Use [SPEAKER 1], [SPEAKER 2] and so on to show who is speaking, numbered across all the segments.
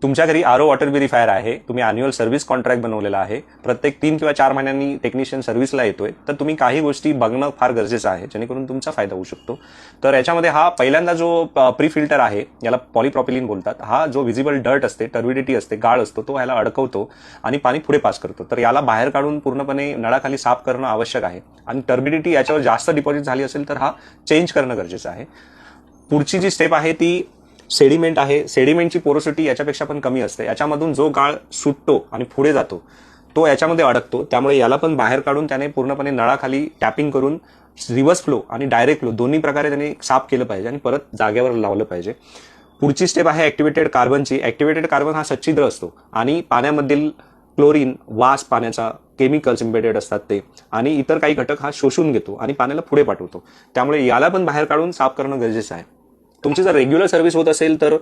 [SPEAKER 1] तुमच्या घरी आरो water purifier आहे, तुम्ही अॅन्युअल सर्व्हिस कॉन्ट्रॅक्ट बनवलेला आहे, प्रत्येक 3 किंवा 4 महिन्यांनी टेक्निशियन सर्व्हिसला येतोय, तर तुम्ही काही गोष्टी बघणं फार गरजेचं आहे जेणेकरून तुमचा फायदा होऊ शकतो. तर याच्यामध्ये हा पहिल्यांदा जो प्री फिल्टर आहे, याला पॉलीप्रॉपिलिन बोलतात. हा जो व्हिजिबल डर्ट असते, टर्बिडिटी असते, गाळ असतो, तो ह्याला अडकवतो आणि पाणी पुढे पास करतो. तर याला बाहेर काढून पूर्णपणे नळाखाली साफ करणं आवश्यक आहे आणि टर्बिडिटी याच्यावर जास्त डिपॉझिट झाली असेल तर हा चेंज करणं गरजेचं आहे. पुढची जी स्टेप आहे ती सेडिमेंट आहे. सेडिमेंटची पोरोसिटी याच्यापेक्षा पण कमी असते. याच्यामधून जो गाळ सुटतो आणि पुढे जातो तो याच्यामध्ये अडकतो, त्यामुळे याला पण बाहेर काढून त्याने पूर्णपणे नळाखाली टॅपिंग करून रिव्हर्स फ्लो आणि डायरेक्ट फ्लो दोन्ही प्रकारे त्याने साफ केलं पाहिजे आणि परत जागेवर लावलं पाहिजे. पुढची स्टेप आहे ऍक्टिव्हेटेड कार्बनची. ऍक्टिव्हेटेड कार्बन हा सच्छिद्र असतो आणि पाण्यामधील क्लोरीन, वास, पाण्याचा केमिकल्स इम्बेडेड असतात ते आणि इतर काही घटक हा शोषून घेतो आणि पाण्याला पुढे पाठवतो. त्यामुळे याला पण बाहेर काढून साफ करणं गरजेचं आहे. तुमची जर रेग्युलर सर्व्हिस होत असेल तर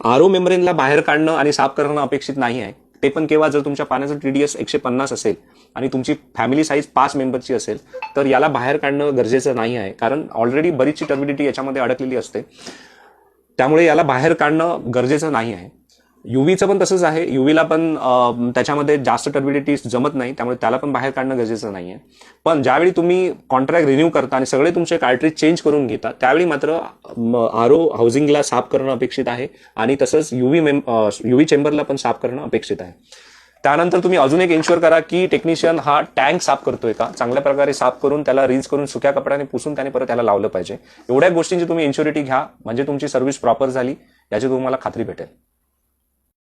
[SPEAKER 1] आरो मेम्ब्रेनला बाहेर काढणं आणि साफ करणं अपेक्षित नाही आहे. ते पण केव्हा जर तुमच्या पाण्याचं TDS 150 असेल आणि तुमची फॅमिली साईज 5 मेंबरची असेल तर याला बाहेर काढणं गरजेचं नाही आहे, कारण ऑलरेडी बरीचशी टर्बिडिटी याच्यामध्ये अडकलेली असते. त्यामुळे याला बाहेर काढणं गरजेचं नाही आहे. युव्हीचं पण तसंच आहे. युव्हीला पण त्याच्यामध्ये जास्त टर्बिडिटी जमत नाही, त्यामुळे त्याला पण बाहेर काढणं गरजेचं नाही आहे. पण ज्यावेळी तुम्ही कॉन्ट्रॅक्ट रिन्यू करता आणि सगळे तुमचे कार्ट्रिज चेंज करून घेता त्यावेळी मात्र आरो हाऊसिंगला साफ करणं अपेक्षित आहे आणि तसंच युव्ही चेंबरला पण साफ करणं अपेक्षित आहे. त्यानंतर तुम्ही अजून एक इन्शुअर करा की टेक्निशियन हा टँक साफ करतोय का, चांगल्या प्रकारे साफ करून त्याला रिन्स करून सुक्या कपड्याने पुसून त्याने परत त्याला लावलं पाहिजे. एवढ्या गोष्टींची तुम्ही इन्शुरिटी घ्या, म्हणजे तुमची सर्व्हिस प्रॉपर झाली याची तुम्हाला खात्री भेटेल.